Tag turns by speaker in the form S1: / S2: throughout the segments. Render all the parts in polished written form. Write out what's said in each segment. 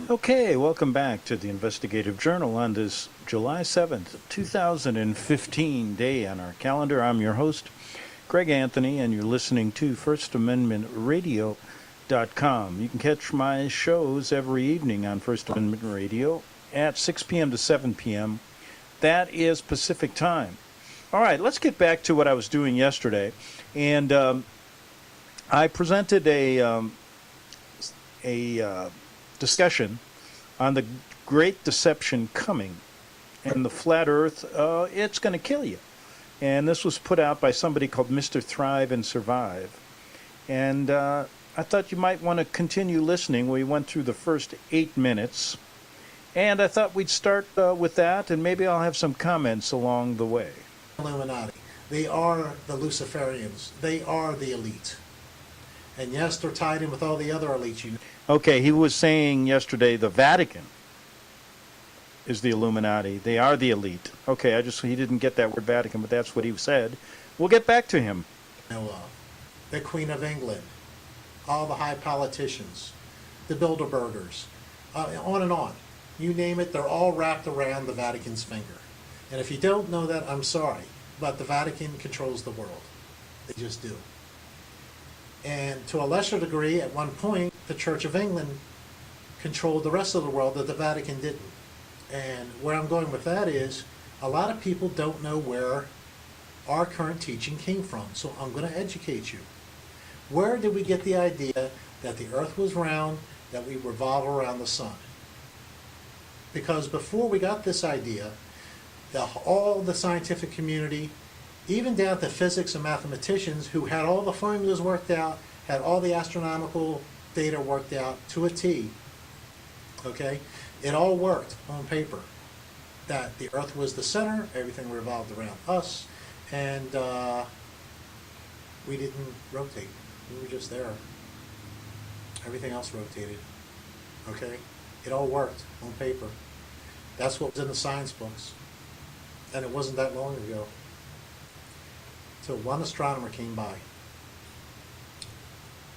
S1: Okay, welcome back to the Investigative Journal on this July 7th, 2015 day on our calendar. I'm your host, Greg Anthony, and you're listening to FirstAmendmentRadio.com. You can catch my shows every evening on First Amendment Radio at 6 p.m. to 7 p.m. That is Pacific time. All right, let's get back to what I was doing yesterday. And I presented a discussion on the Great Deception coming and the flat Earth. It's going to kill you. And this was put out by somebody called Mr. Thrive and Survive. And I thought you might want to continue listening. We went through the first 8 minutes. And I thought we'd start with that, and maybe I'll have some comments along the way.
S2: Illuminati. They are the Luciferians. They are the elite. And yes, they're tied in with all the other elites.
S1: Okay, he was saying yesterday the Vatican is the Illuminati. They are the elite. Okay, he didn't get that word Vatican, but that's what he said. We'll get back to him.
S2: The Queen of England, all the high politicians, the Bilderbergers, on and on. You name it, they're all wrapped around the Vatican's finger. And if you don't know that, I'm sorry, but the Vatican controls the world. They just do. And to a lesser degree, at one point, the Church of England controlled the rest of the world that the Vatican didn't. And where I'm going with that is, a lot of people don't know where our current teaching came from. So I'm going to educate you. Where did we get the idea that the earth was round, that we revolve around the sun? Because before we got this idea, all the scientific community, even down to physics and mathematicians who had all the formulas worked out, had all the astronomical data worked out to a T, okay? It all worked on paper, that the earth was the center, everything revolved around us, and we didn't rotate. We were just there. Everything else rotated, okay? It all worked on paper. That's what was in the science books. And it wasn't that long ago. Till one astronomer came by.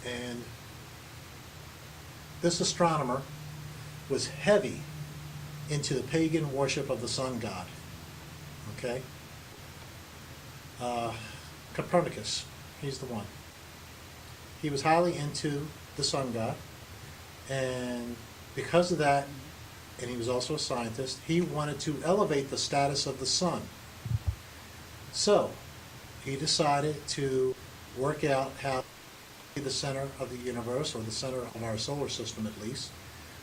S2: And this astronomer was heavy into the pagan worship of the sun god. Okay? Copernicus, he's the one. He was highly into the sun god. And because of that, and he was also a scientist, he wanted to elevate the status of the sun. So, he decided to work out how to be the center of the universe, or the center of our solar system at least.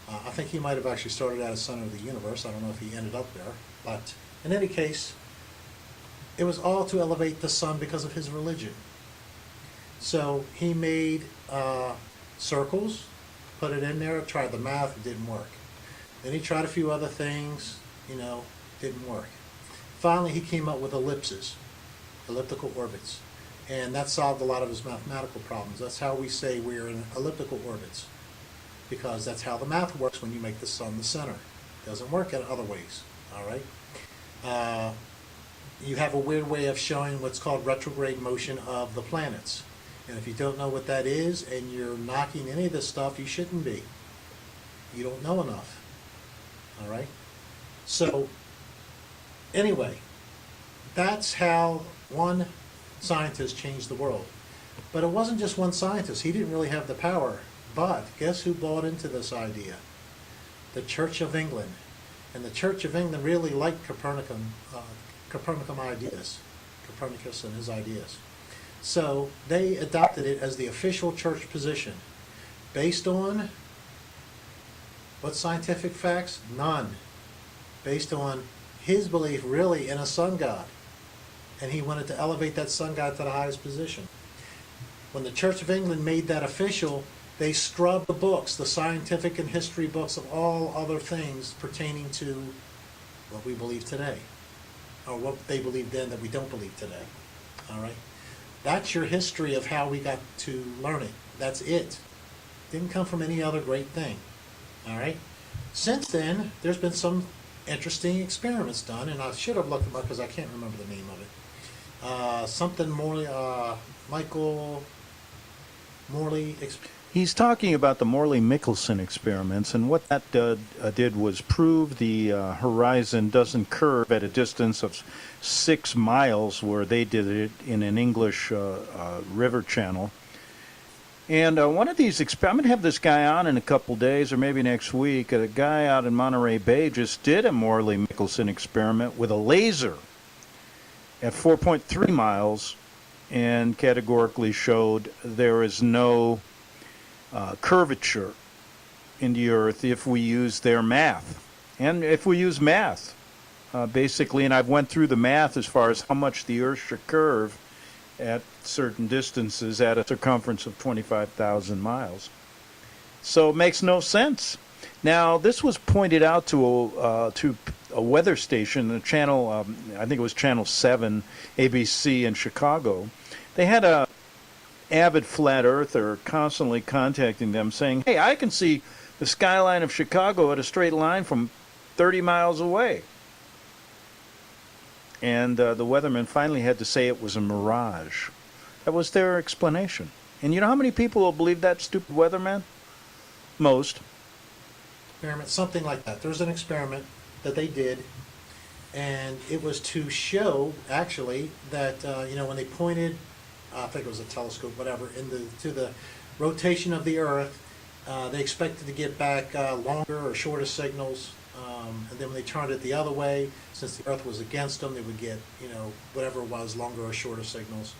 S2: I think he might have actually started out as center of the universe. I don't know if he ended up there. But in any case, it was all to elevate the sun because of his religion. So he made circles, put it in there, tried the math, it didn't work. Then he tried a few other things, didn't work. Finally, he came up with ellipses, elliptical orbits, and that solved a lot of his mathematical problems. That's how we say we're in elliptical orbits, because that's how the math works when you make the sun the center. It doesn't work in other ways, all right? You have a weird way of showing what's called retrograde motion of the planets. And if you don't know what that is, and you're knocking any of this stuff, you shouldn't be. You don't know enough. All right? So, anyway, that's how one scientist changed the world. But it wasn't just one scientist. He didn't really have the power. But guess who bought into this idea? The Church of England. And the Church of England really liked Copernican ideas, Copernicus and his ideas. So they adopted it as the official church position. Based on what scientific facts? None. Based on his belief really in a sun god. And he wanted to elevate that sun god to the highest position. When the Church of England made that official, they scrubbed the books, the scientific and history books of all other things pertaining to what we believe today. Or what they believed then that we don't believe today. All right? That's your history of how we got to learn it. That's it. Didn't come from any other great thing. All right? Since then, there's been some interesting experiments done, and I should have looked them up because I can't remember the name of it. Something Morley, Michael Morley.
S1: He's talking about the Morley-Michelson experiments, and what that did was prove the horizon doesn't curve at a distance of 6 miles, where they did it in an English river channel. And one of these, I'm going to have this guy on in a couple days, or maybe next week. A guy out in Monterey Bay just did a Morley-Michelson experiment with a laser at 4.3 miles, and categorically showed there is no curvature in the Earth if we use their math. And if we use math, basically, and I've went through the math as far as how much the Earth should curve at certain distances at a circumference of 25,000 miles. So it makes no sense. Now, this was pointed out to a weather station, a channel, I think it was Channel 7, ABC in Chicago. They had a avid flat earther constantly contacting them saying, hey, I can see the skyline of Chicago at a straight line from 30 miles away. And the weatherman finally had to say it was a mirage. That was their explanation. And you know how many people will believe that stupid weatherman? Most.
S2: Experiment, something like that. There's an experiment that they did, and it was to show, actually, that, when they pointed, I think it was a telescope, whatever, to the rotation of the Earth, they expected to get back longer or shorter signals. And then when they turned it the other way, since the Earth was against them, they would get, whatever it was, longer or shorter signals.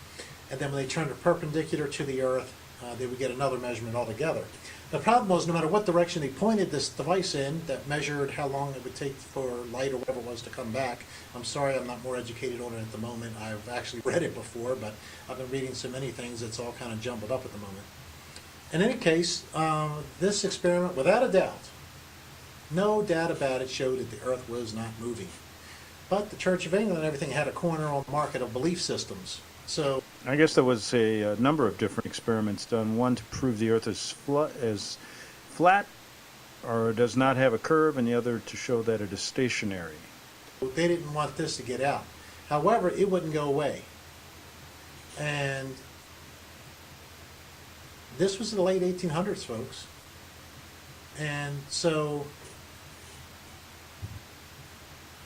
S2: And then when they turned it perpendicular to the Earth, they would get another measurement altogether. The problem was, no matter what direction they pointed this device in that measured how long it would take for light or whatever it was to come back. I'm sorry I'm not more educated on it at the moment. I've actually read it before, but I've been reading so many things it's all kind of jumbled up at the moment. In any case, this experiment, without a doubt, no doubt about it, showed that the Earth was not moving. But the Church of England and everything had a corner on the market of belief systems. So
S1: I guess there was a number of different experiments done. One to prove the Earth is flat or does not have a curve, and the other to show that it is stationary.
S2: they didn't want this to get out. However, it wouldn't go away. And this was in the late 1800s, folks. And so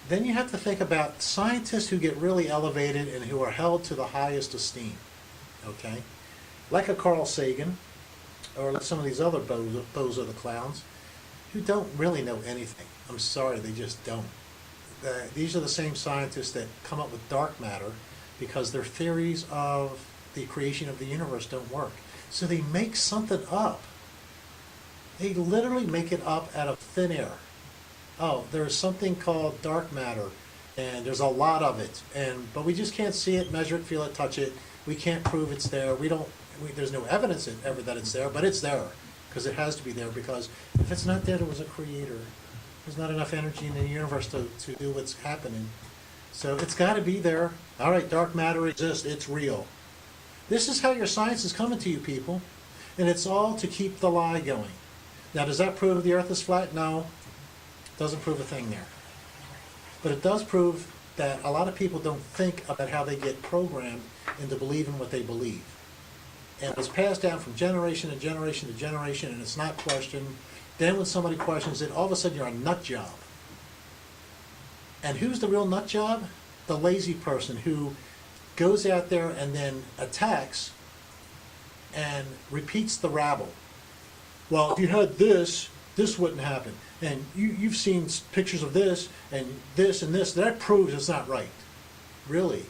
S2: then you have to think about scientists who get really elevated and who are held to the highest esteem, okay? Like a Carl Sagan, or like some of these other bozo the clowns, who don't really know anything. I'm sorry, they just don't. These are the same scientists that come up with dark matter because their theories of the creation of the universe don't work. So they make something up. They literally make it up out of thin air. Oh, there's something called dark matter, and there's a lot of it, but we just can't see it, measure it, feel it, touch it. We can't prove it's there. There's no evidence ever that it's there, but it's there because it has to be there, because if it's not there, there was a creator. There's not enough energy in the universe to do what's happening. So it's got to be there. All right, dark matter exists. It's real. This is how your science is coming to you, people, and it's all to keep the lie going. Now, does that prove the Earth is flat? No. Doesn't prove a thing there. But it does prove that a lot of people don't think about how they get programmed into believing what they believe. And it's passed down from generation to generation to generation, and it's not questioned. Then when somebody questions it, all of a sudden you're a nut job. And who's the real nut job? The lazy person who goes out there and then attacks and repeats the rabble. Well, if you had this wouldn't happen. And you've seen pictures of this, and this, and this. That proves it's not right. Really?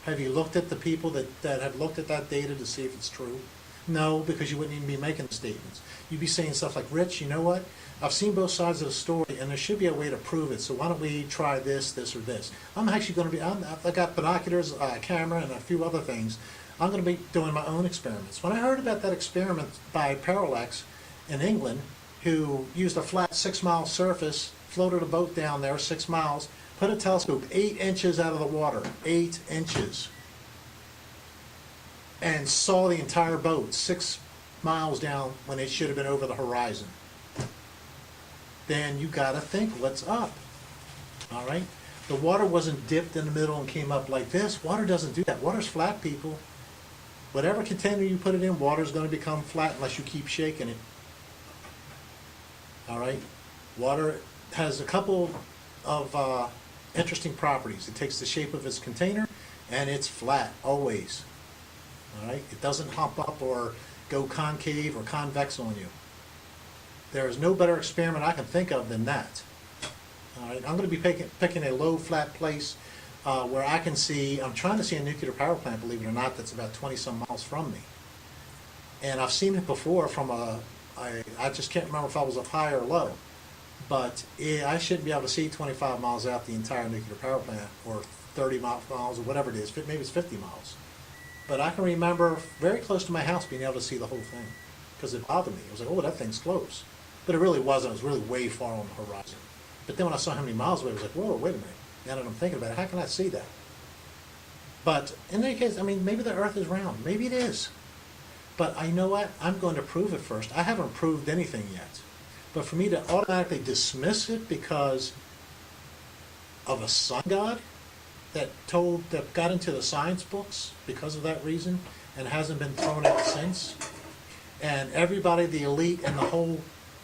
S2: Have you looked at the people that have looked at that data to see if it's true? No, because you wouldn't even be making the statements. You'd be saying stuff like, Rich, you know what? I've seen both sides of the story, and there should be a way to prove it, so why don't we try this, or this? I'm actually going to be, I got binoculars, a camera, and a few other things. I'm going to be doing my own experiments. When I heard about that experiment by Parallax in England, who used a flat 6-mile surface, floated a boat down there 6 miles, put a telescope 8 inches out of the water, 8 inches, and saw the entire boat 6 miles down when it should have been over the horizon. Then you got to think, what's up? All right? The water wasn't dipped in the middle and came up like this. Water doesn't do that. Water's flat, people. Whatever container you put it in, water's going to become flat unless you keep shaking it. All right? Water has a couple of interesting properties. It takes the shape of its container, and it's flat, always. All right? It doesn't hump up or go concave or convex on you. There is no better experiment I can think of than that. All right? I'm going to be picking a low, flat place where I can see, I'm trying to see a nuclear power plant, believe it or not, that's about 20-some miles from me. And I've seen it before from I just can't remember if I was up high or low, but I shouldn't be able to see 25 miles out the entire nuclear power plant, or 30 miles or whatever it is, maybe it's 50 miles. But I can remember very close to my house being able to see the whole thing, because it bothered me. It was like, oh, that thing's close. But it really wasn't. It was really way far on the horizon. But then when I saw how many miles away, I was like, whoa, wait a minute. Now that I'm thinking about it, how can I see that? But in any case, I mean, maybe the Earth is round. Maybe it is. But you know what? I'm going to prove it first. I haven't proved anything yet. But for me to automatically dismiss it because of a sun god that got into the science books because of that reason and hasn't been thrown out since, and everybody, the elite and the whole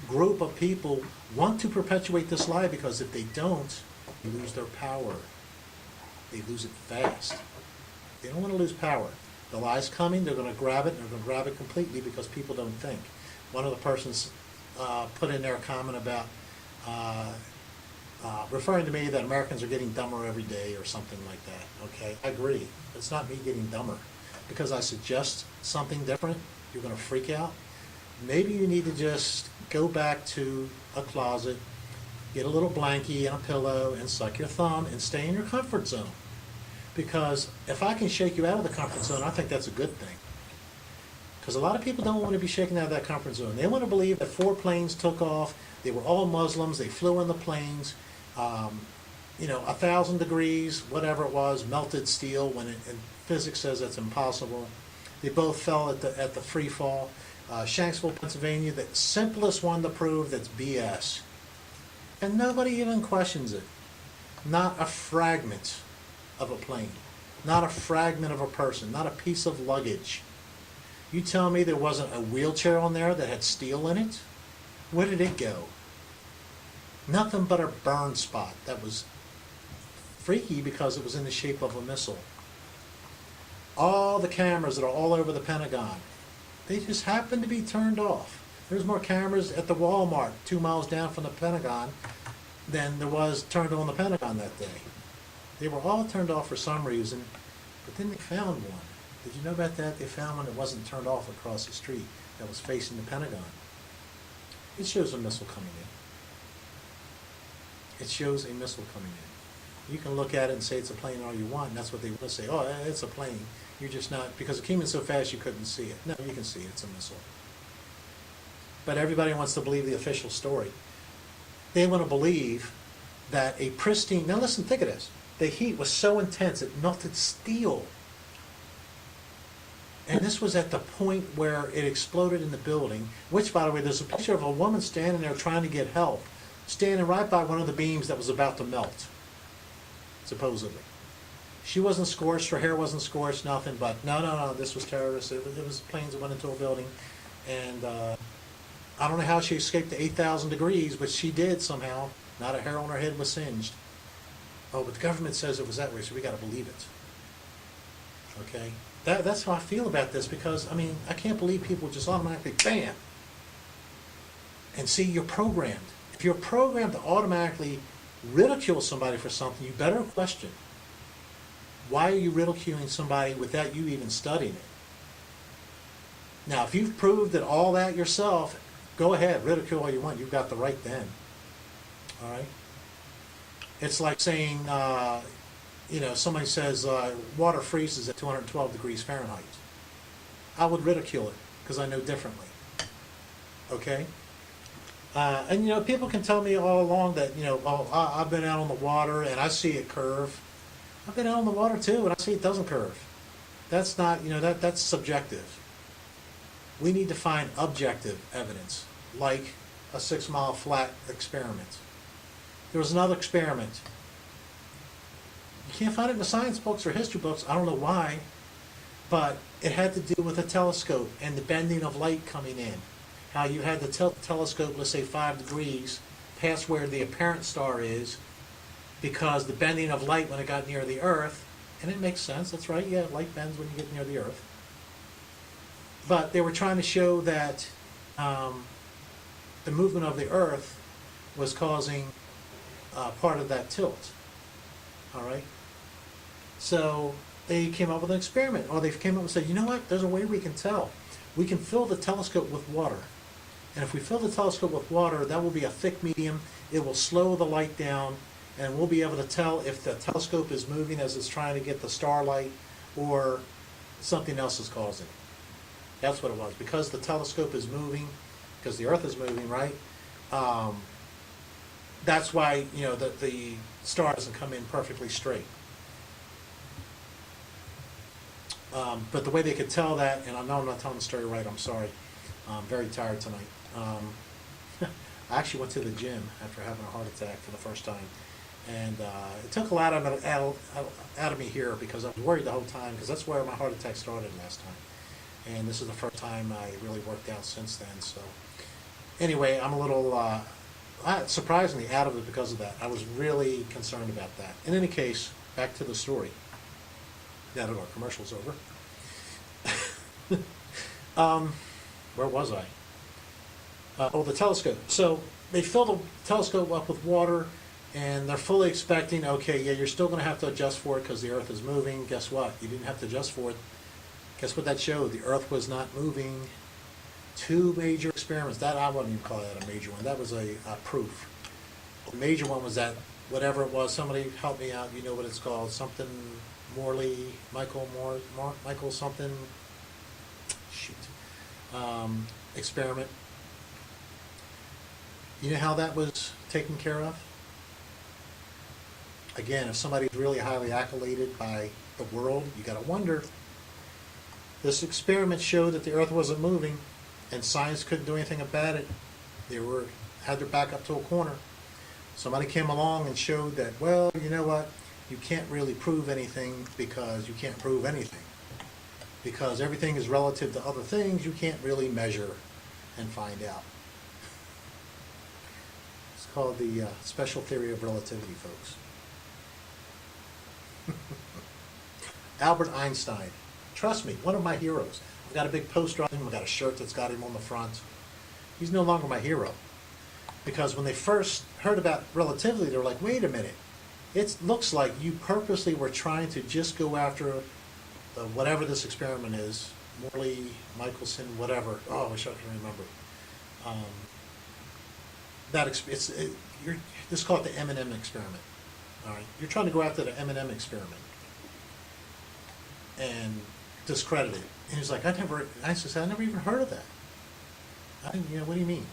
S2: group of people want to perpetuate this lie, because if they don't, they lose their power. They lose it fast. They don't want to lose power. The lie's coming, they're going to grab it, and they're going to grab it completely because people don't think. One of the persons put in there a comment about referring to me that Americans are getting dumber every day or something like that. Okay, I agree. It's not me getting dumber. Because I suggest something different, you're going to freak out. Maybe you need to just go back to a closet, get a little blankie and a pillow, and suck your thumb and stay in your comfort zone. Because if I can shake you out of the comfort zone, I think that's a good thing. Because a lot of people don't want to be shaken out of that comfort zone. They want to believe that 4 planes took off, they were all Muslims, they flew in the planes, 1,000 degrees, whatever it was, melted steel, when and physics says that's impossible. They both fell at the free fall. Shanksville, Pennsylvania, the simplest one to prove, that's BS. And nobody even questions it. Not a fragment of a plane. Not a fragment of a person. Not a piece of luggage. You tell me there wasn't a wheelchair on there that had steel in it? Where did it go? Nothing but a burn spot that was freaky because it was in the shape of a missile. All the cameras that are all over the Pentagon, they just happened to be turned off. There's more cameras at the Walmart 2 miles down from the Pentagon than there was turned on the Pentagon that day. They were all turned off for some reason, but then they found one. Did you know about that? They found one that wasn't turned off across the street that was facing the Pentagon. It shows a missile coming in. It shows a missile coming in. You can look at it and say it's a plane all you want, and that's what they want to say. Oh, it's a plane. You're just not, because it came in so fast you couldn't see it. No, you can see it. It's a missile. But everybody wants to believe the official story. They want to believe that a pristine, now listen, think of this. The heat was so intense it melted steel. And this was at the point where it exploded in the building, which, by the way, there's a picture of a woman standing there trying to get help, standing right by one of the beams that was about to melt, supposedly. She wasn't scorched, her hair wasn't scorched, nothing, but no, this was terrorists. It was planes that went into a building, and I don't know how she escaped the 8,000 degrees, but she did somehow. Not a hair on her head was singed. Oh, but the government says it was that way, so we got to believe it. Okay? That's how I feel about this, because, I mean, I can't believe people just automatically, bam! And see, you're programmed. If you're programmed to automatically ridicule somebody for something, you better question. Why are you ridiculing somebody without you even studying it? Now, if you've proved that all that yourself, go ahead, ridicule all you want. You've got the right then. All right? It's like saying, somebody says water freezes at 212 degrees Fahrenheit. I would ridicule it because I know differently. Okay? And people can tell me all along that, I've been out on the water and I see it curve. I've been out on the water too and I see it doesn't curve. That's not, that's subjective. We need to find objective evidence, like a 6 mile flat experiment. There was another experiment. You can't find it in the science books or history books. I don't know why. But it had to do with a telescope and the bending of light coming in. How you had the telescope, let's say 5 degrees, past where the apparent star is, because the bending of light when it got near the Earth, and it makes sense, that's right, yeah, light bends when you get near the Earth. But they were trying to show that the movement of the Earth was causing part of that tilt. All right? So they came up with an experiment, or they came up and said, you know what, there's a way we can tell. We can fill the telescope with water. And if we fill the telescope with water, that will be a thick medium. It will slow the light down, and we'll be able to tell if the telescope is moving as it's trying to get the starlight or something else is causing it. That's what it was. Because the telescope is moving, because the Earth is moving, right? That's why, you know, the star doesn't come in perfectly straight. But the way they could tell that, and I know I'm not telling the story right, I'm sorry. I'm very tired tonight. I actually went to the gym after having a heart attack for the first time. And it took a lot out of me here because I was worried the whole time, because that's where my heart attack started last time. And this is the first time I really worked out since then. So anyway, I'm a little surprisingly out of it because of that. I was really concerned about that. In any case, back to the story. Now that our commercial's over. Where was I? The telescope. So they fill the telescope up with water, and they're fully expecting, okay, yeah, you're still going to have to adjust for it because the Earth is moving. Guess what? You didn't have to adjust for it. Guess what that showed? The Earth was not moving. 2 major experiments. That, I wouldn't even call that a major one. That was a proof. The major one was that, whatever it was, somebody help me out, you know what it's called, something Michael something, shoot, experiment. You know how that was taken care of? Again, if somebody's really highly accoladed by the world, you gotta wonder. This experiment showed that the Earth wasn't moving, and science couldn't do anything about it. They had their back up to a corner. Somebody came along and showed that, well, you know what? You can't really prove anything because you can't prove anything. Because everything is relative to other things, you can't really measure and find out. It's called the special theory of relativity, folks. Albert Einstein. Trust me, one of my heroes. I've got a big poster on him. I've got a shirt that's got him on the front. He's no longer my hero. Because when they first heard about relativity, they were like, wait a minute. It looks like you purposely were trying to just go after whatever this experiment is. Morley, Michelson, whatever. Oh, I wish I could remember. Let's call it the M&M experiment. All right, you're trying to go after the M&M experiment and discredit it. And he's like, I said, I never even heard of that. What do you mean?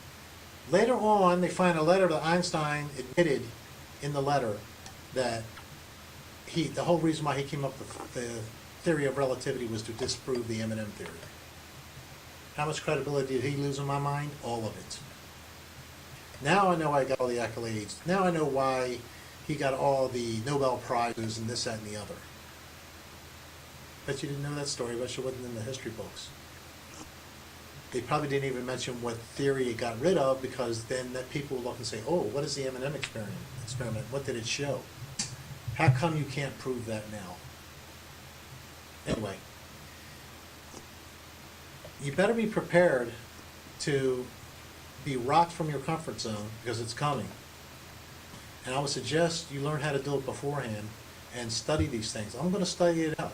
S2: Later on, they find a letter that Einstein admitted in the letter that the whole reason why he came up with the theory of relativity was to disprove the M&M theory. How much credibility did he lose in my mind? All of it. Now I know I got all the accolades. Now I know why he got all the Nobel Prizes and this, that, and the other. Bet you didn't know that story. Bet you wasn't in the history books. They probably didn't even mention what theory it got rid of, because then that people will look and say, oh, what is the M&M experiment? What did it show? How come you can't prove that now? Anyway, you better be prepared to be rocked from your comfort zone, because it's coming. And I would suggest you learn how to do it beforehand and study these things. I'm going to study it out.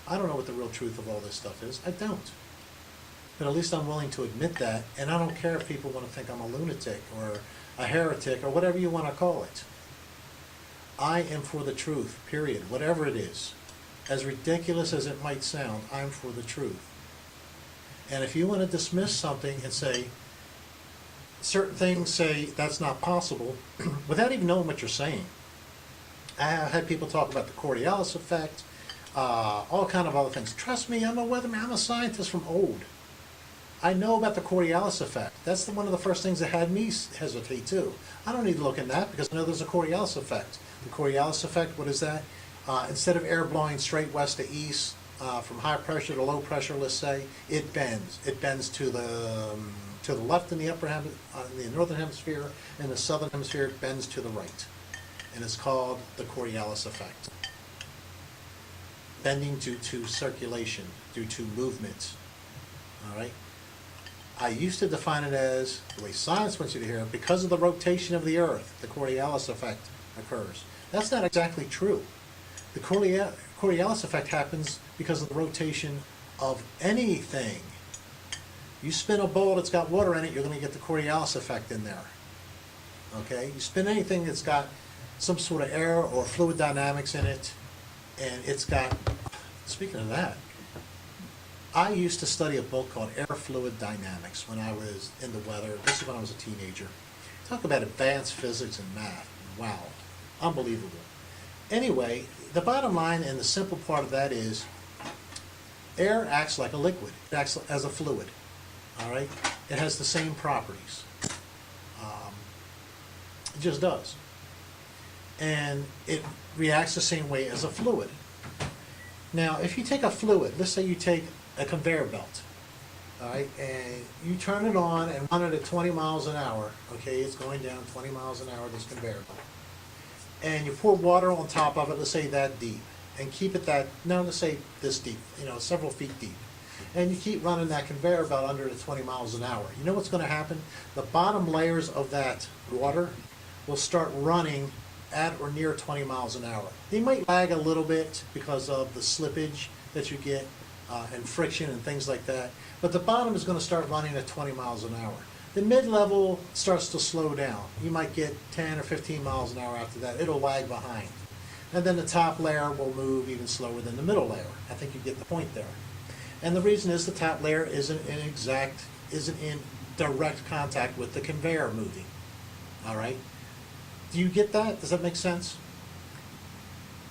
S2: I don't know what the real truth of all this stuff is. I don't. But at least I'm willing to admit that, and I don't care if people want to think I'm a lunatic or a heretic or whatever you want to call it. I am for the truth, period, whatever it is. As ridiculous as it might sound, I'm for the truth. And if you want to dismiss something and say, certain things say that's not possible, without even knowing what you're saying. I had people talk about the Coriolis effect, all kind of other things. Trust me, I'm a weatherman, I'm a scientist from old. I know about the Coriolis effect. That's one of the first things that had me hesitate too. I don't need to look in that because I know there's a Coriolis effect. The Coriolis effect, what is that? Instead of air blowing straight west to east, from high pressure to low pressure, let's say, it bends. It bends to the left in the in the northern hemisphere, and the southern hemisphere it bends to the right, and it's called the Coriolis effect. Bending due to circulation, due to movement. All right. I used to define it as, the way science wants you to hear it, because of the rotation of the Earth, the Coriolis effect occurs. That's not exactly true. The Coriolis effect happens because of the rotation of anything. You spin a bowl that's got water in it, you're going to get the Coriolis effect in there. Okay? You spin anything that's got some sort of air or fluid dynamics in it, and it's got, speaking of that, I used to study a book called Air Fluid Dynamics when I was in the weather. This is when I was a teenager. Talk about advanced physics and math. Wow. Unbelievable. Anyway, the bottom line and the simple part of that is air acts like a liquid. It acts as a fluid. All right? It has the same properties. It just does. And it reacts the same way as a fluid. Now, if you take a fluid, let's say you take a conveyor belt, all right, and you turn it on and run it at 20 miles an hour, okay, it's going down 20 miles an hour, this conveyor belt. And you pour water on top of it, let's say that deep, and keep it let's say this deep, several feet deep. And you keep running that conveyor belt under the 20 miles an hour. You know what's going to happen? The bottom layers of that water will start running at or near 20 miles an hour. They might lag a little bit because of the slippage that you get and friction and things like that, but the bottom is going to start running at 20 miles an hour. The mid-level starts to slow down. You might get 10 or 15 miles an hour after that. It'll lag behind. And then the top layer will move even slower than the middle layer. I think you get the point there. And the reason is the top layer isn't in direct contact with the conveyor moving. All right? Do you get that? Does that make sense?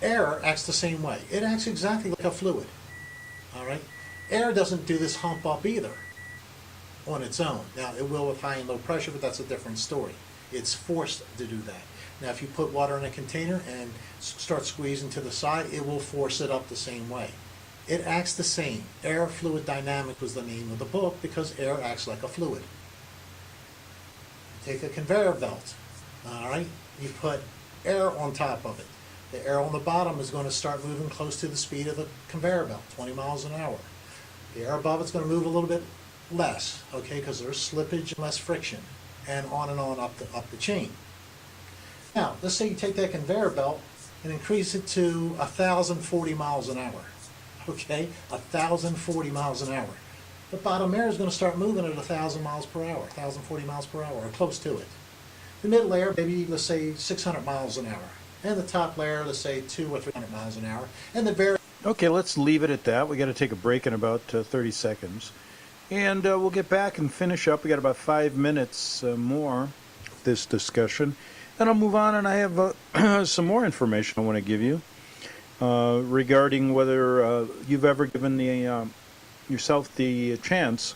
S2: Air acts the same way. It acts exactly like a fluid. All right? Air doesn't do this hump up either on its own. Now, it will with high and low pressure, but that's a different story. It's forced to do that. Now, if you put water in a container and start squeezing to the side, it will force it up the same way. It acts the same. Air Fluid Dynamics was the name of the book because air acts like a fluid. Take a conveyor belt, all right? You put air on top of it. The air on the bottom is going to start moving close to the speed of the conveyor belt, 20 miles an hour. The air above it's going to move a little bit less, okay, because there's slippage and less friction, and on up the chain. Now, let's say you take that conveyor belt and increase it to 1,040 miles an hour, okay, 1,040 miles an hour. The bottom air is going to start moving at 1,000 miles per hour, 1,040 miles per hour, or close to it. The mid layer, maybe, let's say, 600 miles an hour. And the top layer, let's say, 200 or 300 miles an hour. And the very...
S1: Okay, let's leave it at that. We got to take a break in about 30 seconds. And we'll get back and finish up. We got about 5 minutes more of this discussion. Then I'll move on, and I have some more information I want to give you regarding whether you've ever given yourself the chance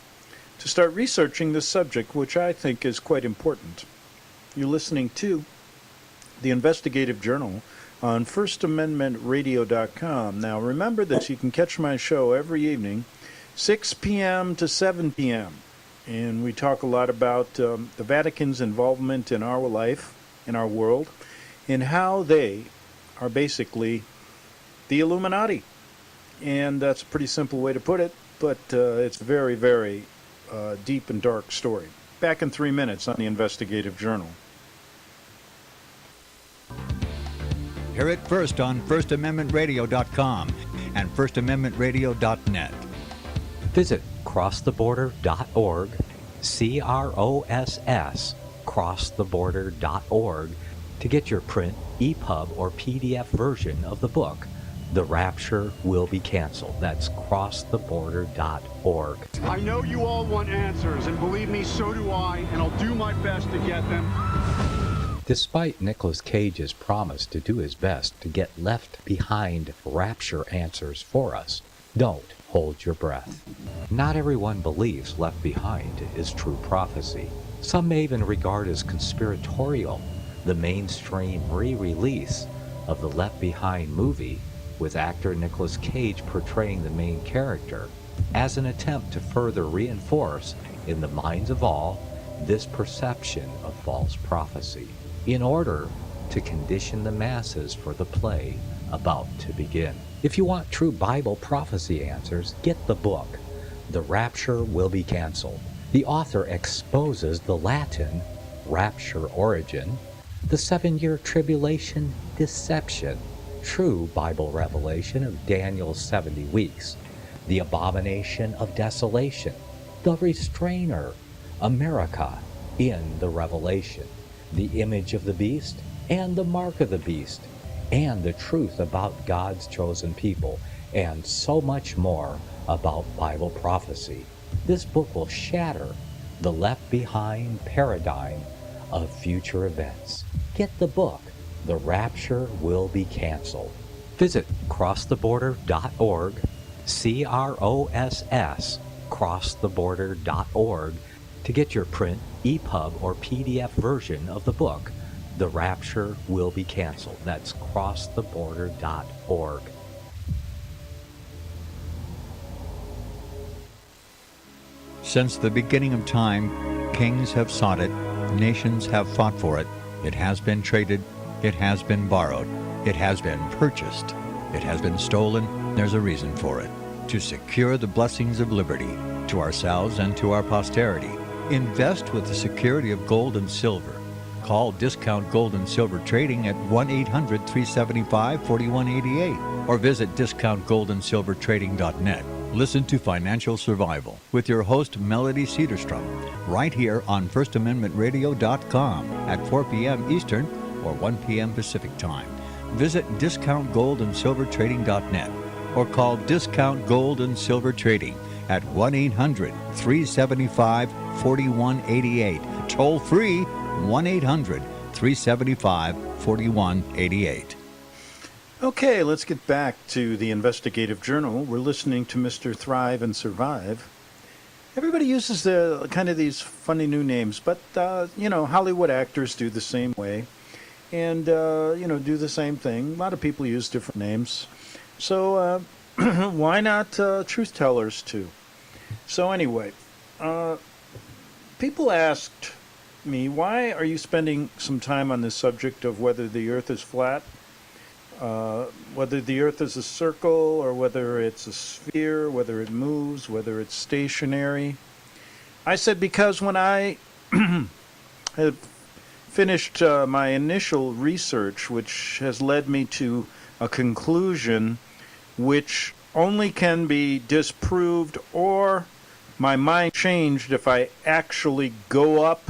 S1: to start researching this subject, which I think is quite important. You're listening to the Investigative Journal on FirstAmendmentRadio.com. Now, remember that you can catch my show every evening, 6 p.m. to 7 p.m. And we talk a lot about the Vatican's involvement in our life, in our world, and how they are basically the Illuminati. And that's a pretty simple way to put it, but it's a very, very deep and dark story. Back in 3 minutes on the Investigative Journal.
S3: Hear it first on FirstAmendmentRadio.com and FirstAmendmentRadio.net.
S4: Visit crosstheborder.org, CROSS, crosstheborder.org, to get your print, EPUB, or PDF version of the book, The Rapture Will Be Canceled. That's crosstheborder.org.
S5: I know you all want answers, and believe me, so do I, and I'll do my best to get them.
S4: Despite Nicolas Cage's promise to do his best to get left behind rapture answers for us, don't hold your breath. Not everyone believes Left Behind is true prophecy. Some may even regard as conspiratorial the mainstream re-release of the Left Behind movie with actor Nicolas Cage portraying the main character, as an attempt to further reinforce in the minds of all this perception of false prophecy, in order to condition the masses for the play about to begin. If you want true Bible prophecy answers, get the book, The Rapture Will Be Canceled. The author exposes the Latin rapture origin, the 7-year tribulation deception, true Bible revelation of Daniel's 70 weeks, the abomination of desolation, the restrainer, America in the Revelation, the image of the beast and the mark of the beast, and the truth about God's chosen people, and so much more about Bible prophecy. This book will shatter the left-behind paradigm of future events. Get the book, The Rapture Will Be Canceled. Visit crosstheborder.org, CROSS, crosstheborder.org, to get your print, EPUB, or PDF version of the book, The Rapture Will Be Canceled. That's crosstheborder.org.
S3: Since the beginning of time, kings have sought it, nations have fought for it. It has been traded, it has been borrowed, it has been purchased, it has been stolen. There's a reason for it. To secure the blessings of liberty to ourselves and to our posterity. Invest with the security of gold and silver. Call Discount Gold and Silver Trading at 1-800-375-4188 or visit discountgoldandsilvertrading.net. Listen to Financial Survival with your host, Melody Cedarstrom, right here on FirstAmendmentRadio.com at 4 p.m. Eastern or 1 p.m. Pacific Time. Visit DiscountGoldandSilverTrading.net or call Discount Gold and Silver Trading at 1-800-375-4188. Toll free, 1-800-375-4188.
S1: Okay, let's get back to the investigative journal. We're listening to Mr. Thrive and Survive. Everybody uses the kind of these funny new names, but Hollywood actors do the same way, and do the same thing. A lot of people use different names, so why not truth tellers too? So anyway, people asked me, why are you spending some time on this subject of whether the Earth is flat? Whether the Earth is a circle or whether it's a sphere, whether it moves, whether it's stationary. I said because when I had finished my initial research, which has led me to a conclusion which only can be disproved or my mind changed if I actually go up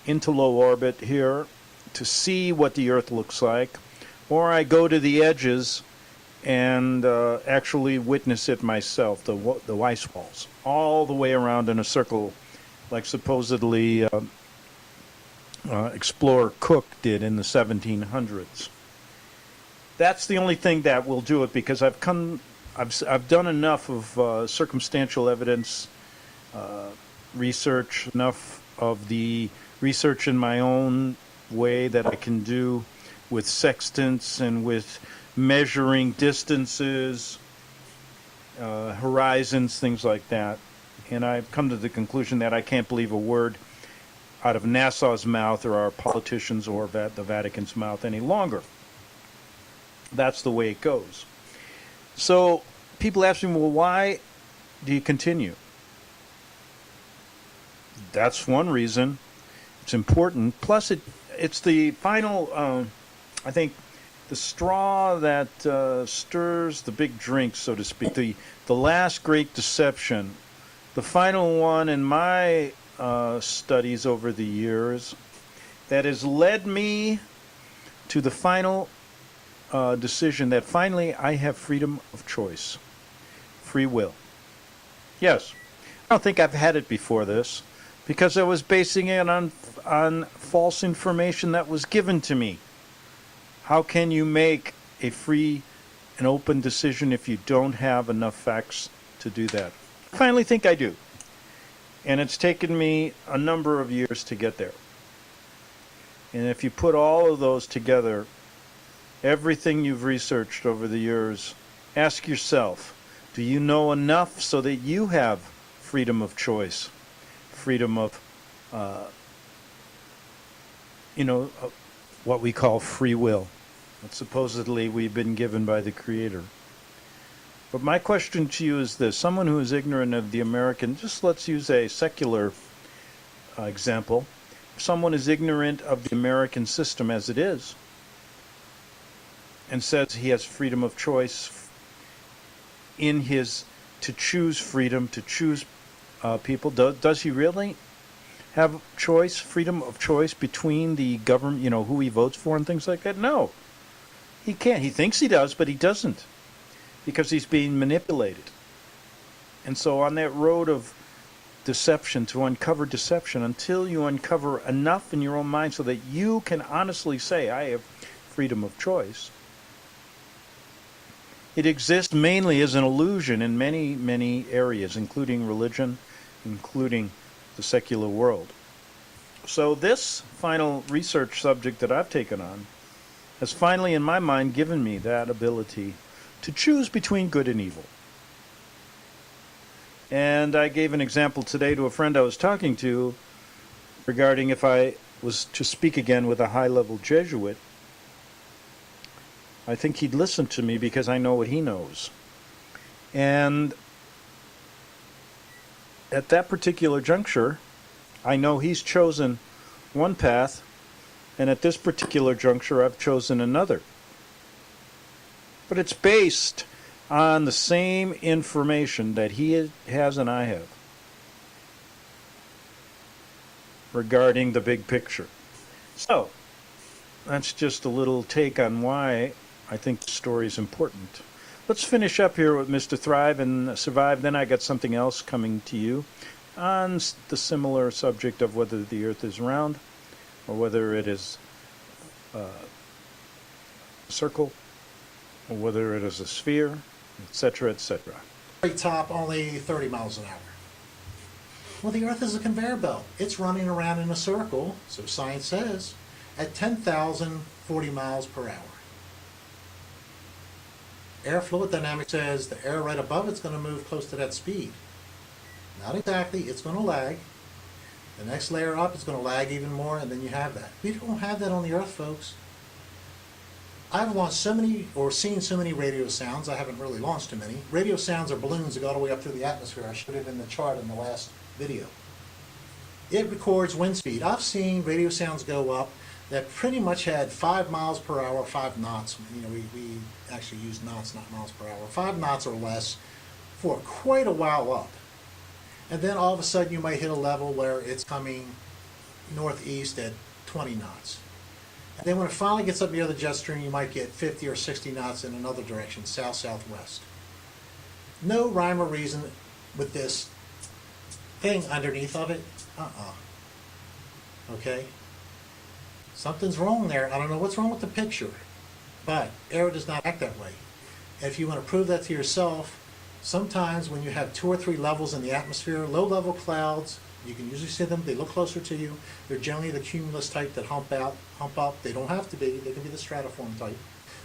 S1: into low orbit here to see what the Earth looks like, or I go to the edges and actually witness it myself, the ice walls, all the way around in a circle, like supposedly explorer Cook did in the 1700s. That's the only thing that will do it, because I've done enough of circumstantial evidence research, enough of the research in my own way that I can do with sextants and with measuring distances, horizons, things like that. And I've come to the conclusion that I can't believe a word out of NASA's mouth or our politicians or the Vatican's mouth any longer. That's the way it goes. So people ask me, well, why do you continue? That's one reason. It's important. Plus, it's the final, I think, the straw that stirs the big drink, so to speak. The last great deception. The final one in my studies over the years that has led me to the final decision that finally I have freedom of choice, free will. Yes, I don't think I've had it before this, because I was basing it on false information that was given to me. How can you make a free and open decision if you don't have enough facts to do that? I finally think I do. And it's taken me a number of years to get there. And if you put all of those together, everything you've researched over the years, ask yourself, do you know enough so that you have freedom of choice, freedom of, what we call free will, that supposedly we've been given by the Creator? But my question to you is this: someone who is ignorant of the American, just let's use a secular example. If someone is ignorant of the American system as it is, and says he has freedom of choice to choose freedom, to choose people, does he really have choice, freedom of choice between the government, who he votes for and things like that? No, he can't. He thinks he does, but he doesn't, because he's being manipulated. And so on that road of deception, to uncover deception, until you uncover enough in your own mind so that you can honestly say, I have freedom of choice, it exists mainly as an illusion in many, many areas, including religion, including the secular world. So this final research subject that I've taken on has finally, in my mind, given me that ability to choose between good and evil. And I gave an example today to a friend I was talking to regarding if I was to speak again with a high-level Jesuit, I think he'd listen to me because I know what he knows. And at that particular juncture, I know he's chosen one path, and at this particular juncture, I've chosen another. But it's based on the same information that he has and I have regarding the big picture. So, that's just a little take on why I think the story is important. Let's finish up here with Mr. Thrive and Survive. Then I got something else coming to you on the similar subject of whether the Earth is round or whether it is a circle or whether it is a sphere, etc., etc.
S2: Very top, only 30 miles an hour. Well, the Earth is a conveyor belt. It's running around in a circle, so science says, at 10,040 miles per hour. Air fluid dynamics says the air right above it's going to move close to that speed. Not exactly, it's going to lag. The next layer up is going to lag even more, and then you have that. We don't have that on the Earth, folks. I've launched so many, or seen so many radio sounds. I haven't really launched too many. Radio sounds are balloons that go all the way up through the atmosphere. I showed it in the chart in the last video. It records wind speed. I've seen radio sounds go up that pretty much had 5 miles per hour, 5 knots. We actually use knots, not miles per hour. 5 knots or less for quite a while up. And then all of a sudden you might hit a level where it's coming northeast at 20 knots. And then when it finally gets up near the jet stream, you might get 50 or 60 knots in another direction, south-southwest. No rhyme or reason with this thing underneath of it. Okay? Something's wrong there. I don't know what's wrong with the picture, but air does not act that way. And if you want to prove that to yourself, sometimes when you have 2 or 3 levels in the atmosphere, low-level clouds, you can usually see them, they look closer to you. They're generally the cumulus type that hump up. They don't have to be, they can be the stratiform type.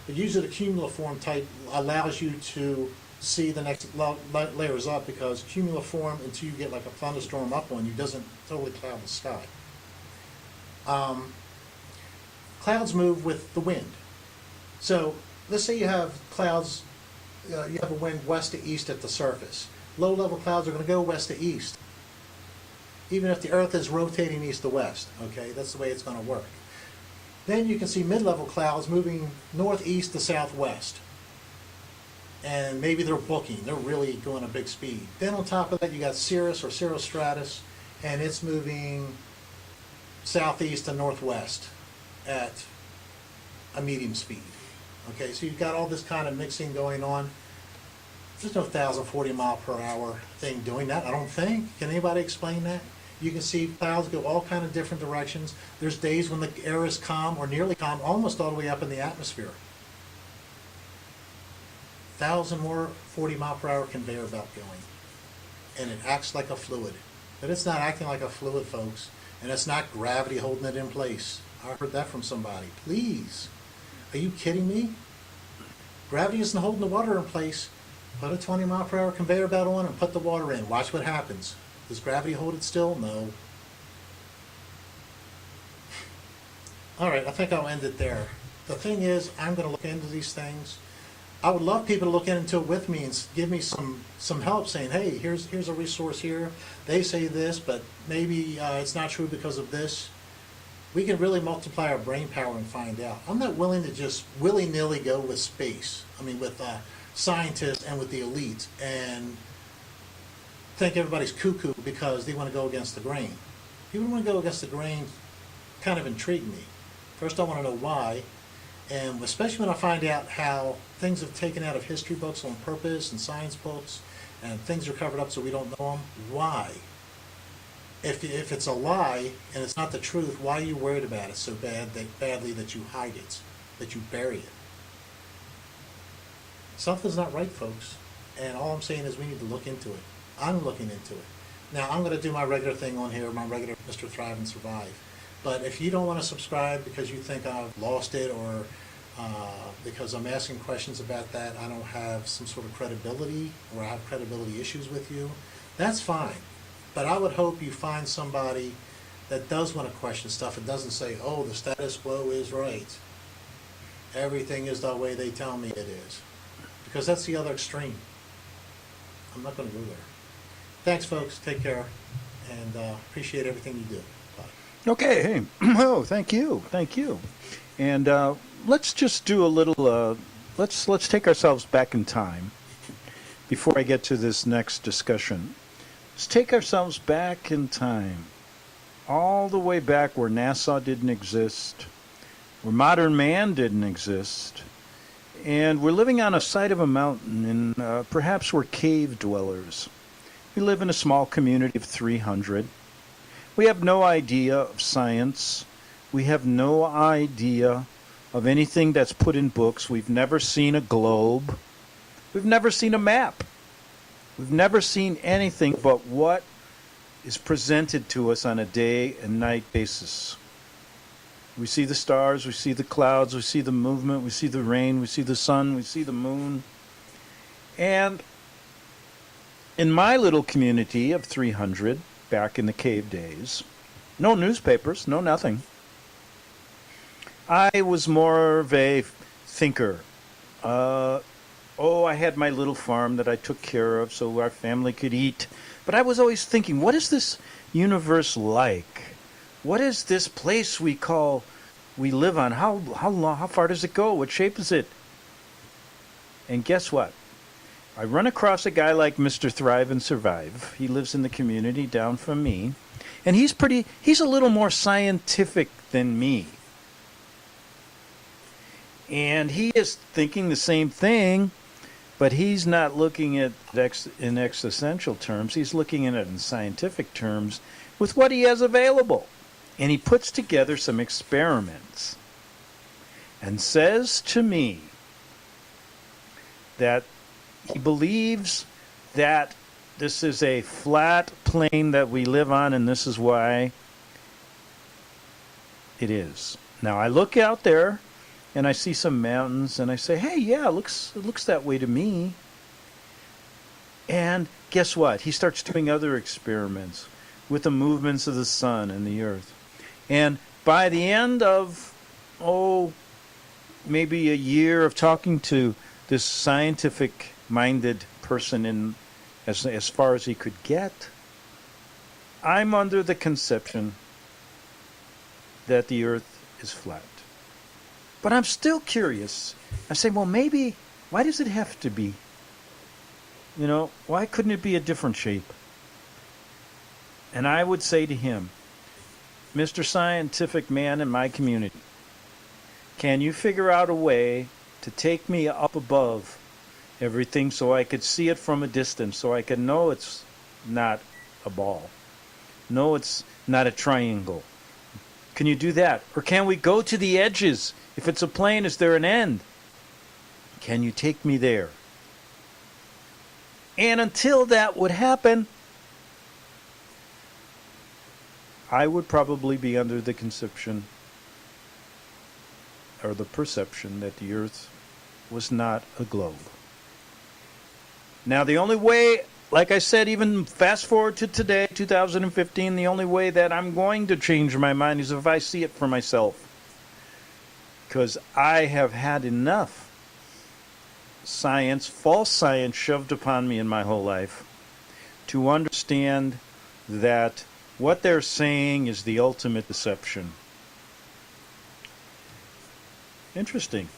S2: But usually the cumuliform type allows you to see the next layers up, because cumuliform, until you get like a thunderstorm up on you, doesn't totally cloud the sky. Clouds move with the wind. So let's say you have clouds, you have a wind west to east at the surface. Low-level clouds are going to go west to east, even if the Earth is rotating east to west. Okay, that's the way it's going to work. Then you can see mid-level clouds moving northeast to southwest. And maybe they're booking. They're really going at big speed. Then on top of that, you got cirrus or cirrostratus, and it's moving southeast to northwest at a medium speed. Okay, so you've got all this kind of mixing going on. There's no 1,040 mile per hour thing doing that, I don't think. Can anybody explain that? You can see clouds go all kind of different directions. There's days when the air is calm or nearly calm, almost all the way up in the atmosphere. 1,040 mile per hour conveyor belt going. And it acts like a fluid. But it's not acting like a fluid, folks. And it's not gravity holding it in place. I heard that from somebody. Please, Are you kidding me? Gravity isn't holding the water in place. Put a 20-mile-per-hour conveyor belt on and put the water in. Watch what happens. Does gravity hold it still? No. All right, I think I'll end it there. The thing is, I'm going to look into these things. I would love people to look into it with me and give me some help, saying, hey, here's a resource here. They say this, but maybe it's not true because of this. We can really multiply our brain power and find out. I'm not willing to just willy-nilly go with space. I mean, with scientists and with the elites, and think everybody's cuckoo because they want to go against the grain. People who want to go against the grain kind of intrigue me. First, I want to know why, and especially when I find out how things are taken out of history books on purpose and science books, and things are covered up so we don't know them. Why? If it's a lie and it's not the truth, why are you worried about it so badly that you hide it, that you bury it? Something's not right, folks. And all I'm saying is we need to look into it. I'm looking into it. Now, I'm going to do my regular thing on here, my regular Mr. Thrive and Survive. But if you don't want to subscribe because you think I've lost it, or because I'm asking questions about that, I don't have some sort of credibility, or I have credibility issues with you, that's fine. But I would hope you find somebody that does want to question stuff and doesn't say, oh, the status quo is right. Everything is the way they tell me it is. Because that's the other extreme. I'm not going to go there. Thanks, folks. Take care. And appreciate everything you do. Bye.
S1: Okay, hey, oh, thank you. And let's just do a little, let's take ourselves back in time before I get to this next discussion. Let's take ourselves back in time, all the way back where NASA didn't exist, where modern man didn't exist, and we're living on a side of a mountain, and perhaps we're cave dwellers. We live in a small community of 300. We have no idea of science. We have no idea of anything that's put in books. We've never seen a globe. We've never seen a map. We've never seen anything but what is presented to us on a day and night basis. We see the stars, we see the clouds, we see the movement, we see the rain, we see the sun, we see the moon. And in my little community of 300, back in the cave days, no newspapers, no nothing. I was more of a thinker. I had my little farm that I took care of so our family could eat. But I was always thinking, what is this universe like? What is this place we live on? How far does it go? What shape is it? And guess what? I run across a guy like Mr. Thrive and Survive. He lives in the community down from me. And he's a little more scientific than me. And he is thinking the same thing, but he's not looking at it in existential terms. He's looking at it in scientific terms with what he has available. And he puts together some experiments and says to me that he believes that this is a flat plane that we live on, and this is why it is. Now, I look out there, and I see some mountains, and I say, hey, yeah, it looks that way to me. And guess what? He starts doing other experiments with the movements of the sun and the earth. And by the end of, maybe a year of talking to this scientific-minded person as far as he could get, I'm under the conception that the earth is flat. But I'm still curious. I say, well, maybe, why does it have to be? Why couldn't it be a different shape? And I would say to him, Mr. Scientific Man in my community, can you figure out a way to take me up above everything so I could see it from a distance, so I could know it's not a ball? No, it's not a triangle. Can you do that? Or can we go to the edges? If it's a plane, is there an end? Can you take me there? And until that would happen, I would probably be under the conception or the perception that the Earth was not a globe. Now, the only way, like I said, even fast forward to today, 2015, the only way that I'm going to change my mind is if I see it for myself. Because I have had enough science, false science, shoved upon me in my whole life to understand that what they're saying is the ultimate deception. Interesting.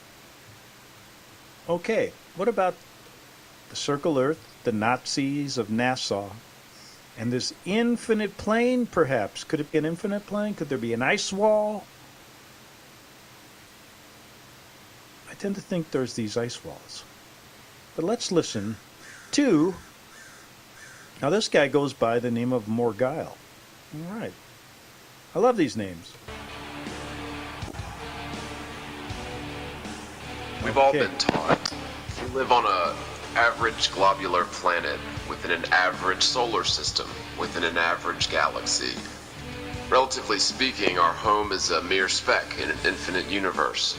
S1: Okay, what about the Circle Earth, the Nazis of NASA, and this infinite plane, perhaps? Could it be an infinite plane? Could there be an ice wall? I tend to think there's these ice walls. But let's listen to... Now, this guy goes by the name of Morgile. All right. I love these names.
S6: We've all been taught we live on an average globular planet within an average solar system within an average galaxy. Relatively speaking, our home is a mere speck in an infinite universe.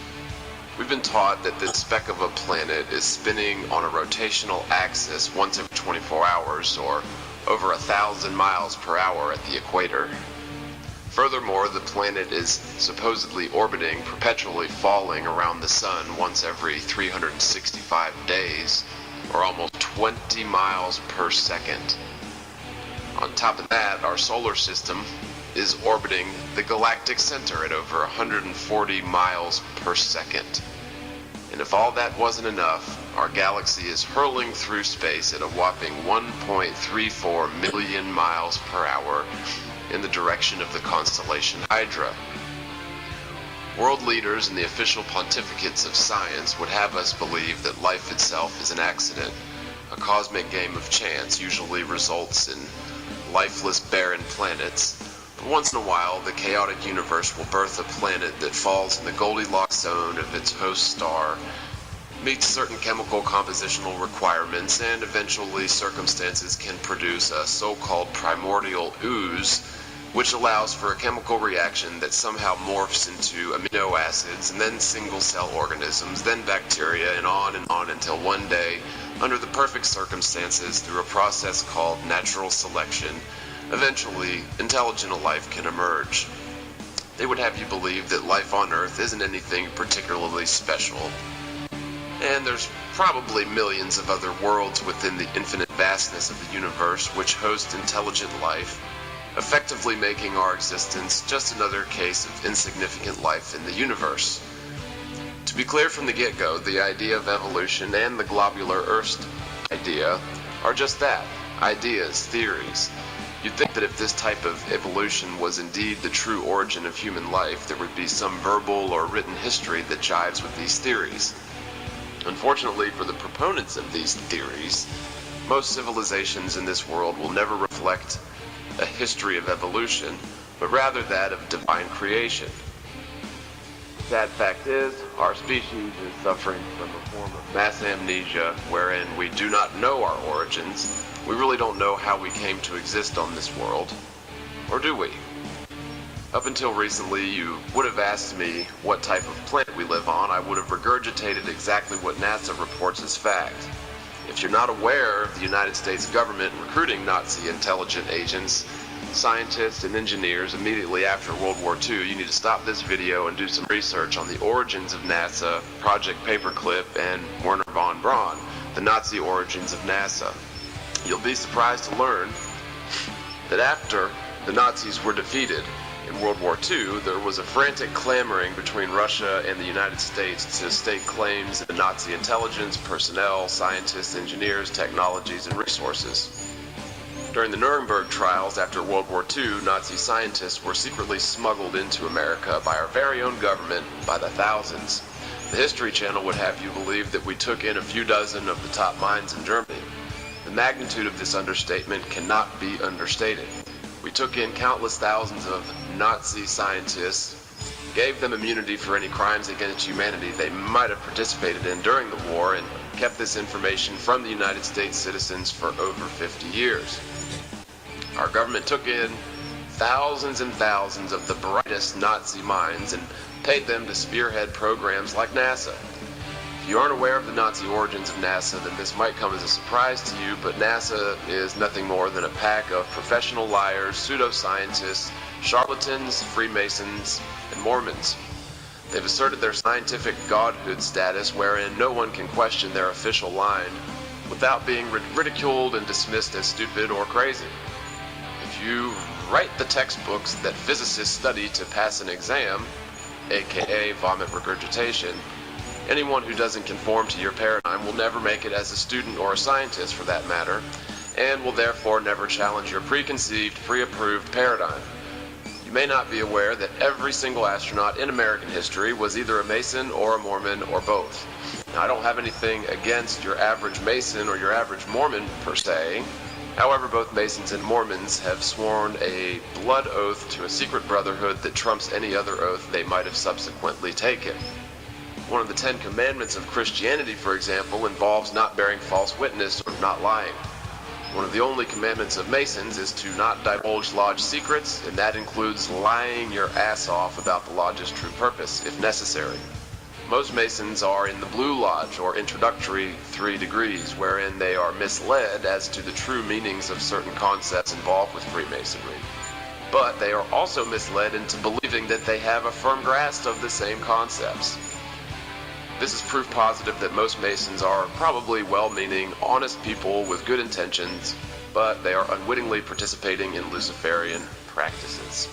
S6: We've been taught that this speck of a planet is spinning on a rotational axis once every 24 hours, or over 1,000 miles per hour at the equator. Furthermore, the planet is supposedly orbiting, perpetually falling around the sun once every 365 days, or almost 20 miles per second. On top of that, our solar system is orbiting the galactic center at over 140 miles per second. And if all that wasn't enough, our galaxy is hurling through space at a whopping 1.34 million miles per hour in the direction of the constellation Hydra. World leaders and the official pontificates of science would have us believe that life itself is an accident. A cosmic game of chance usually results in lifeless, barren planets. But once in a while, the chaotic universe will birth a planet that falls in the Goldilocks zone of its host star, meets certain chemical compositional requirements, and eventually circumstances can produce a so-called primordial ooze, which allows for a chemical reaction that somehow morphs into amino acids, and then single-cell organisms, then bacteria, and on until one day, under the perfect circumstances, through a process called natural selection, eventually intelligent life can emerge. They would have you believe that life on Earth isn't anything particularly special. And there's probably millions of other worlds within the infinite vastness of the universe which host intelligent life, effectively making our existence just another case of insignificant life in the universe. To be clear from the get-go, the idea of evolution and the globular Earth idea are just that, ideas, theories. You'd think that if this type of evolution was indeed the true origin of human life, there would be some verbal or written history that jives with these theories. Unfortunately for the proponents of these theories, most civilizations in this world will never reflect a history of evolution, but rather that of divine creation. The sad fact is, our species is suffering from a form of mass amnesia, wherein we do not know our origins. We really don't know how we came to exist on this world. Or do we? Up until recently, you would have asked me what type of planet we live on. I would have regurgitated exactly what NASA reports as fact. If you're not aware of the United States government recruiting Nazi intelligent agents, scientists, and engineers immediately after World War II, you need to stop this video and do some research on the origins of NASA, Project Paperclip, and Werner von Braun, the Nazi origins of NASA. You'll be surprised to learn that after the Nazis were defeated in World War II, there was a frantic clamoring between Russia and the United States to stake claims in the Nazi intelligence, personnel, scientists, engineers, technologies, and resources. During the Nuremberg trials after World War II, Nazi scientists were secretly smuggled into America by our very own government by the thousands. The History Channel would have you believe that we took in a few dozen of the top minds in Germany. The magnitude of this understatement cannot be understated. We took in countless thousands of Nazi scientists, gave them immunity for any crimes against humanity they might have participated in during the war, and kept this information from the United States citizens for over 50 years. Our government took in thousands and thousands of the brightest Nazi minds and paid them to spearhead programs like NASA. If you aren't aware of the Nazi origins of NASA, then this might come as a surprise to you, but NASA is nothing more than a pack of professional liars, pseudoscientists, charlatans, Freemasons, and Mormons. They've asserted their scientific godhood status wherein no one can question their official line without being ridiculed and dismissed as stupid or crazy. If you write the textbooks that physicists study to pass an exam, aka vomit regurgitation, anyone who doesn't conform to your paradigm will never make it as a student or a scientist for that matter, and will therefore never challenge your preconceived, pre-approved paradigm. You may not be aware that every single astronaut in American history was either a Mason or a Mormon or both. Now, I don't have anything against your average Mason or your average Mormon per se. However, both Masons and Mormons have sworn a blood oath to a secret brotherhood that trumps any other oath they might have subsequently taken. One of the 10 Commandments of Christianity, for example, involves not bearing false witness or not lying. One of the only commandments of Masons is to not divulge lodge secrets, and that includes lying your ass off about the lodge's true purpose, if necessary. Most Masons are in the Blue Lodge, or introductory 3 degrees, wherein they are misled as to the true meanings of certain concepts involved with Freemasonry. But they are also misled into believing that they have a firm grasp of the same concepts. This is proof positive that most Masons are probably well-meaning, honest people with good intentions, but they are unwittingly participating in Luciferian practices.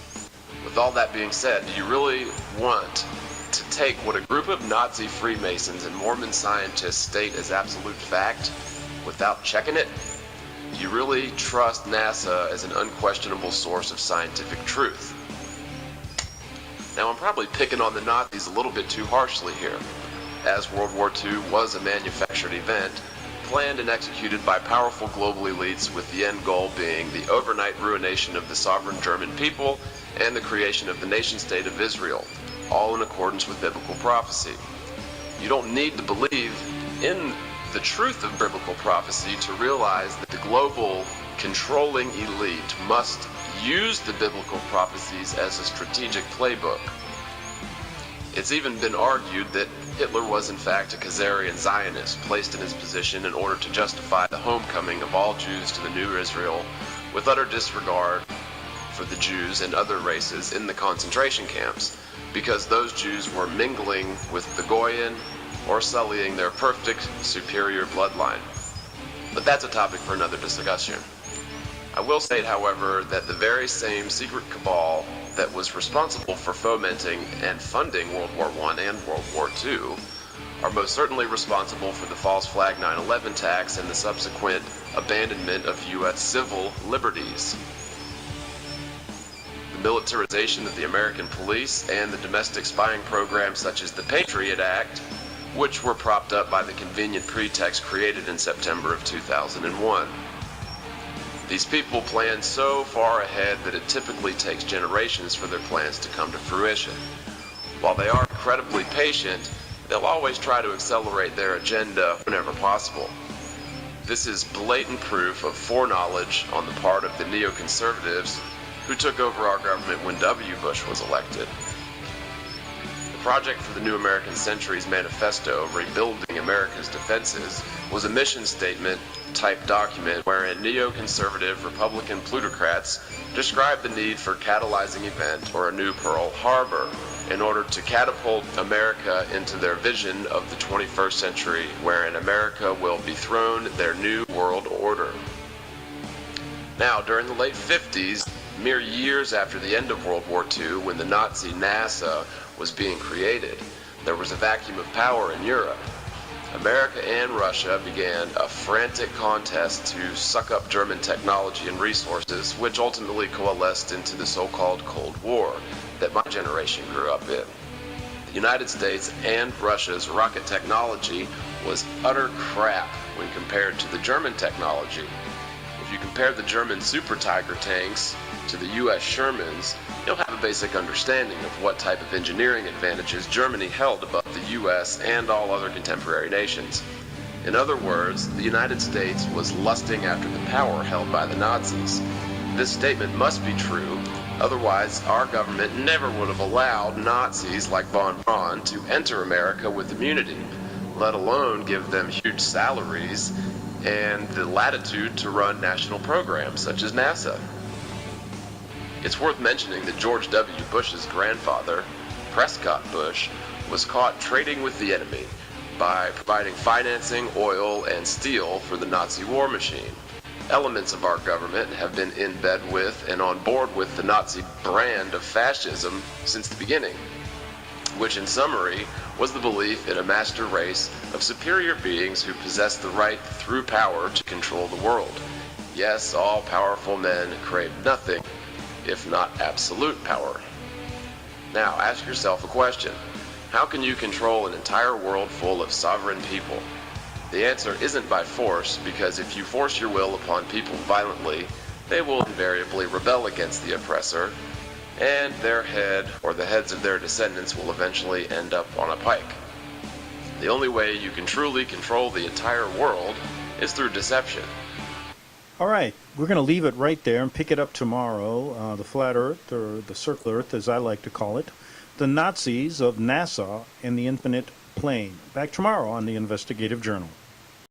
S6: With all that being said, do you really want to take what a group of Nazi Freemasons and Mormon scientists state as absolute fact without checking it? Do you really trust NASA as an unquestionable source of scientific truth? Now, I'm probably picking on the Nazis a little bit too harshly here, as World War II was a manufactured event, planned and executed by powerful global elites with the end goal being the overnight ruination of the sovereign German people and the creation of the nation-state of Israel, all in accordance with biblical prophecy. You don't need to believe in the truth of biblical prophecy to realize that the global controlling elite must use the biblical prophecies as a strategic playbook. It's even been argued that Hitler was in fact a Khazarian Zionist placed in his position in order to justify the homecoming of all Jews to the new Israel with utter disregard for the Jews and other races in the concentration camps, because those Jews were mingling with the Goyen or sullying their perfect superior bloodline. But that's a topic for another discussion. I will state, however, that the very same secret cabal that was responsible for fomenting and funding World War I and World War II are most certainly responsible for the false flag 9/11 attacks and the subsequent abandonment of U.S. civil liberties. The militarization of the American police and the domestic spying programs such as the Patriot Act, which were propped up by the convenient pretext created in September of 2001. These people plan so far ahead that it typically takes generations for their plans to come to fruition. While they are incredibly patient, they'll always try to accelerate their agenda whenever possible. This is blatant proof of foreknowledge on the part of the neoconservatives who took over our government when W. Bush was elected. The Project for the New American Century's manifesto, Rebuilding America's Defenses, was a mission statement type document wherein neoconservative Republican plutocrats described the need for a catalyzing event or a new Pearl Harbor in order to catapult America into their vision of the 21st century, wherein America will dethrone their new world order. Now, during the late 50s, mere years after the end of World War II, when the Nazi NASA was being created, there was a vacuum of power in Europe. America and Russia began a frantic contest to suck up German technology and resources, which ultimately coalesced into the so-called Cold War that my generation grew up in. The United States and Russia's rocket technology was utter crap when compared to the German technology. If you compare the German Super Tiger tanks to the U.S. Shermans, you'll have a basic understanding of what type of engineering advantages Germany held above the U.S. and all other contemporary nations. In other words, the United States was lusting after the power held by the Nazis. This statement must be true, Otherwise, our government never would have allowed Nazis like von Braun to enter America with immunity, let alone give them huge salaries and the latitude to run national programs such as NASA. It's worth mentioning that George W. Bush's grandfather, Prescott Bush, was caught trading with the enemy by providing financing, oil, and steel for the Nazi war machine. Elements of our government have been in bed with and on board with the Nazi brand of fascism since the beginning, which in summary was the belief in a master race of superior beings who possess the right through power to control the world. Yes, all powerful men crave nothing if not absolute power. Now ask yourself a question. How can you control an entire world full of sovereign people? The answer isn't by force, because if you force your will upon people violently, they will invariably rebel against the oppressor, and their head or the heads of their descendants will eventually end up on a pike. The only way you can truly control the entire world is through deception.
S1: All right, we're going to leave it right there and pick it up tomorrow. The flat Earth, or the circle Earth as I like to call it, the Nazis of NASA and the infinite plane. Back tomorrow on the Investigative Journal.